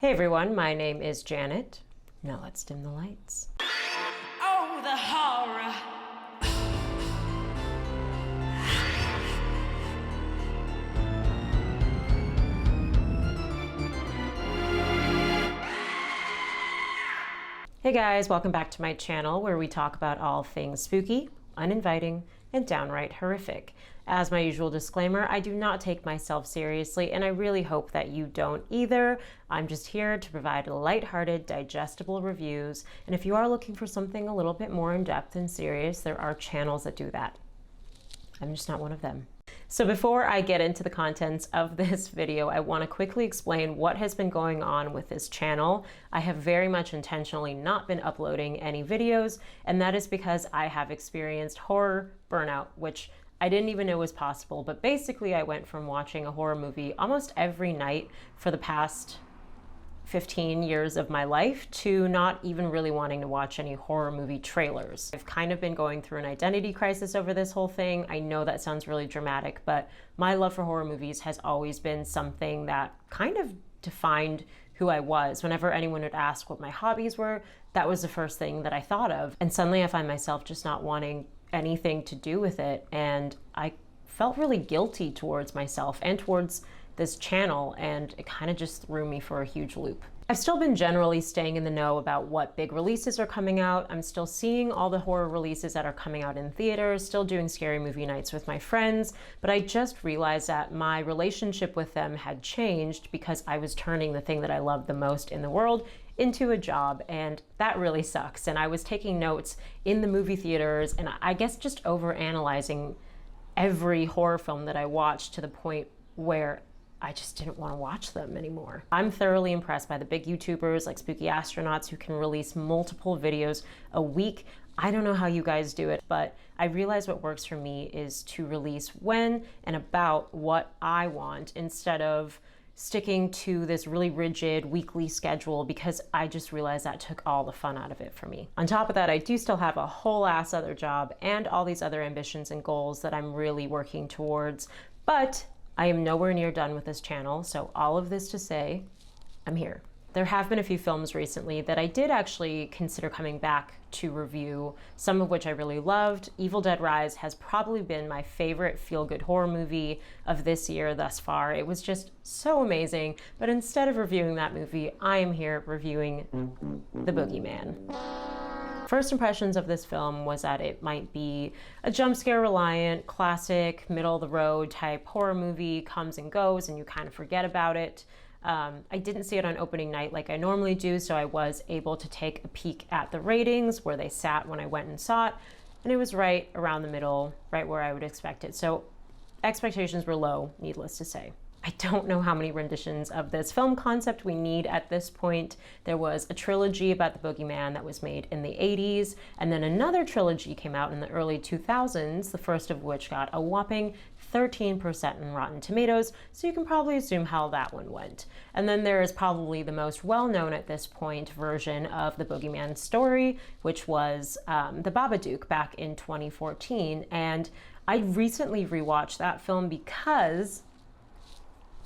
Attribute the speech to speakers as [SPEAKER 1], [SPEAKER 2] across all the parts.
[SPEAKER 1] Hey everyone, my name is Janet. Now let's dim the lights.
[SPEAKER 2] Oh, the horror!
[SPEAKER 1] Hey guys, welcome back to my channel where we talk about all things spooky, uninviting, and downright horrific. As my usual disclaimer, I do not take myself seriously, and I really hope that you don't either. I'm just here to provide lighthearted, digestible reviews, and if you are looking for something a little bit more in-depth and serious, there are channels that do that. I'm just not one of them. So before I get into the contents of this video, I want to quickly explain what has been going on with this channel. I have very much intentionally not been uploading any videos, and that is because I have experienced horror burnout, which I didn't even know was possible. But basically, I went from watching a horror movie almost every night for the past 15 years of my life to not even really wanting to watch any horror movie trailers. I've kind of been going through an identity crisis over this whole thing. I know that sounds really dramatic, but my love for horror movies has always been something that kind of defined who I was. Whenever anyone would ask what my hobbies were, that was the first thing that I thought of. And suddenly I find myself just not wanting anything to do with it. And I felt really guilty towards myself and towards this channel, and it kind of just threw me for a huge loop. I've still been generally staying in the know about what big releases are coming out. I'm still seeing all the horror releases that are coming out in theaters, still doing scary movie nights with my friends, but I just realized that my relationship with them had changed because I was turning the thing that I loved the most in the world into a job, and that really sucks. And I was taking notes in the movie theaters, and I guess just over-analyzing every horror film that I watched to the point where I just didn't want to watch them anymore. I'm thoroughly impressed by the big YouTubers like Spooky Astronauts who can release multiple videos a week. I don't know how you guys do it, but I realize what works for me is to release when and about what I want instead of sticking to this really rigid weekly schedule, because I just realized that took all the fun out of it for me. On top of that, I do still have a whole ass other job and all these other ambitions and goals that I'm really working towards, but I am nowhere near done with this channel, so all of this to say, I'm here. There have been a few films recently that I did actually consider coming back to review, some of which I really loved. Evil Dead Rise has probably been my favorite feel-good horror movie of this year thus far. It was just so amazing, but instead of reviewing that movie, I am here reviewing The Boogeyman. First impressions of this film was that it might be a jump scare reliant, classic, middle of the road type horror movie, comes and goes and you kind of forget about it. I didn't see it on opening night like I normally do, so I was able to take a peek at the ratings where they sat when I went and saw it, and it was right around the middle, right where I would expect it. So expectations were low, needless to say. I don't know how many renditions of this film concept we need at this point. There was a trilogy about the Boogeyman that was made in the 80s, and then another trilogy came out in the early 2000s, the first of which got a whopping 13% in Rotten Tomatoes, so you can probably assume how that one went. And then there is probably the most well-known at this point version of the Boogeyman story, which was The Babadook back in 2014, and I recently rewatched that film because,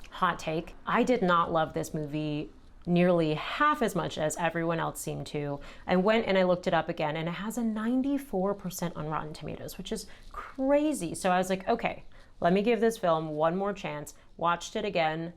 [SPEAKER 1] hot take, I did not love this movie nearly half as much as everyone else seemed to. I went and I looked it up again, and it has a 94% on Rotten Tomatoes, which is crazy. So I was like, okay, let me give this film one more chance. Watched it again.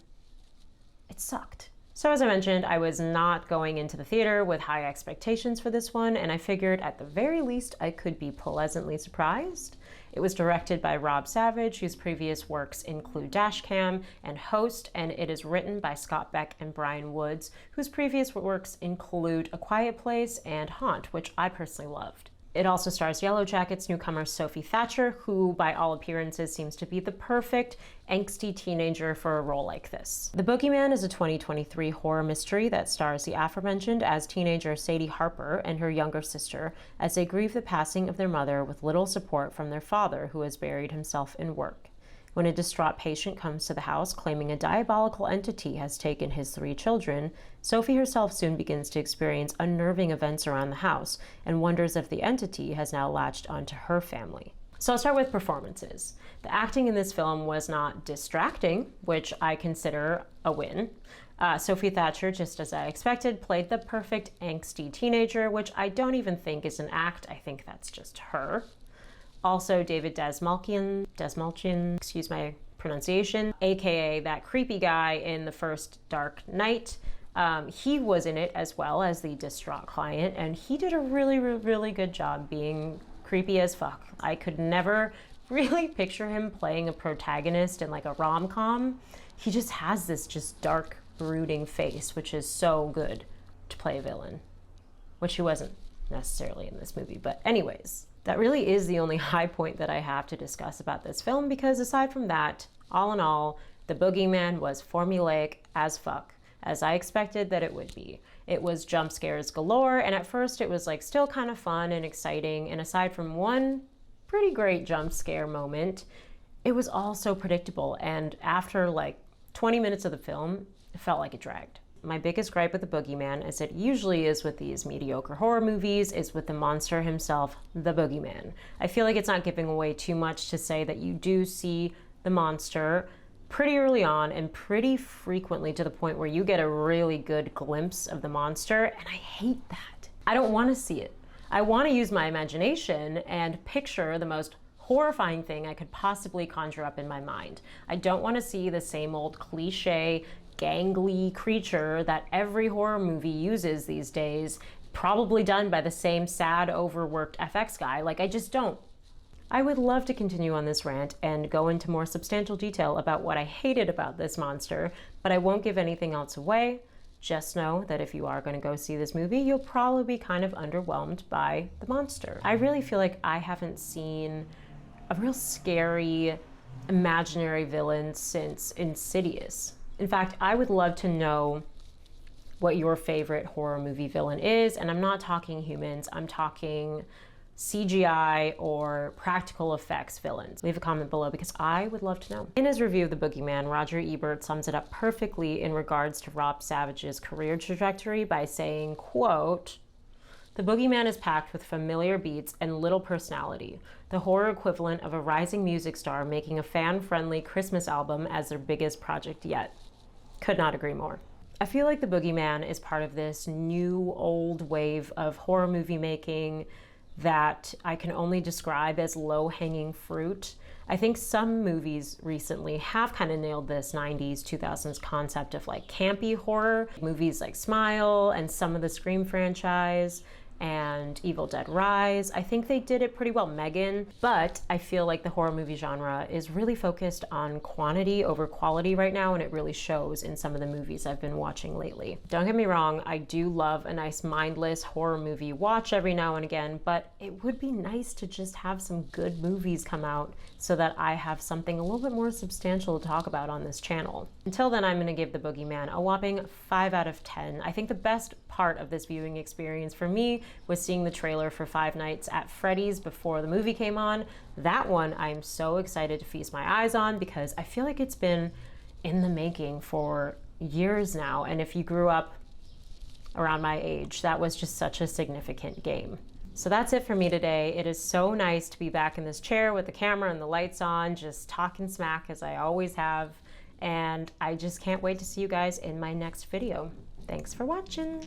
[SPEAKER 1] It sucked. So as I mentioned, I was not going into the theater with high expectations for this one, and I figured at the very least I could be pleasantly surprised. It was directed by Rob Savage, whose previous works include Dashcam and Host, and it is written by Scott Beck and Brian Woods, whose previous works include A Quiet Place and Haunt, which I personally loved. It also stars Yellow Jackets newcomer Sophie Thatcher, who by all appearances seems to be the perfect angsty teenager for a role like this. The Boogeyman is a 2023 horror mystery that stars the aforementioned as teenager Sadie Harper and her younger sister as they grieve the passing of their mother with little support from their father, who has buried himself in work. When a distraught patient comes to the house claiming a diabolical entity has taken his 3 children, Sophie herself soon begins to experience unnerving events around the house and wonders if the entity has now latched onto her family. So I'll start with performances. The acting in this film was not distracting, which I consider a win. Sophie Thatcher, just as I expected, played the perfect angsty teenager, which I don't even think is an act. I think that's just her. Also, David Dastmalchian, excuse my pronunciation, aka that creepy guy in the first Dark Knight. He was in it as well as the distraught client, and he did a really good job being creepy as fuck. I could never really picture him playing a protagonist in like a rom-com. He just has this just dark, brooding face, which is so good to play a villain, which he wasn't necessarily in this movie. But anyways, that really is the only high point that I have to discuss about this film, because aside from that, all in all, the Boogeyman was formulaic as fuck, as I expected that it would be. It was jump scares galore, and at first it was like still kind of fun and exciting, and aside from one pretty great jump scare moment, it was all so predictable, and after like 20 minutes of the film, it felt like it dragged. My biggest gripe with the Boogeyman, as it usually is with these mediocre horror movies, is with the monster himself, the Boogeyman. I feel like it's not giving away too much to say that you do see the monster pretty early on and pretty frequently, to the point where you get a really good glimpse of the monster, and I hate that. I don't want to see it. I want to use my imagination and picture the most horrifying thing I could possibly conjure up in my mind. I don't want to see the same old cliche gangly creature that every horror movie uses these days, probably done by the same sad, overworked FX guy. Like, I just don't. I would love to continue on this rant and go into more substantial detail about what I hated about this monster, but I won't give anything else away. Just know that if you are going to go see this movie, you'll probably be kind of underwhelmed by the monster. I really feel like I haven't seen a real scary, imaginary villain since Insidious. In fact, I would love to know what your favorite horror movie villain is, and I'm not talking humans, I'm talking CGI or practical effects villains. Leave a comment below because I would love to know. In his review of The Boogeyman, Roger Ebert sums it up perfectly in regards to Rob Savage's career trajectory by saying, quote, "The Boogeyman is packed with familiar beats and little personality, the horror equivalent of a rising music star making a fan-friendly Christmas album as their biggest project yet." Could not agree more. I feel like The Boogeyman is part of this new old wave of horror movie making that I can only describe as low-hanging fruit. I think some movies recently have kind of nailed this 90s, 2000s concept of like campy horror. Movies like Smile and some of the Scream franchise and Evil Dead Rise. I think they did it pretty well. Megan. But I feel like the horror movie genre is really focused on quantity over quality right now, and it really shows in some of the movies I've been watching lately. Don't get me wrong, I do love a nice mindless horror movie watch every now and again, but it would be nice to just have some good movies come out so that I have something a little bit more substantial to talk about on this channel. Until then, I'm going to give The Boogeyman a whopping 5 out of 10. I think the best part of this viewing experience for me was seeing the trailer for Five Nights at Freddy's before the movie came on. That one I'm so excited to feast my eyes on because I feel like it's been in the making for years now, and if you grew up around my age, that was just such a significant game. So that's it for me today. It is so nice to be back in this chair with the camera and the lights on, just talking smack as I always have, and I just can't wait to see you guys in my next video. Thanks for watching.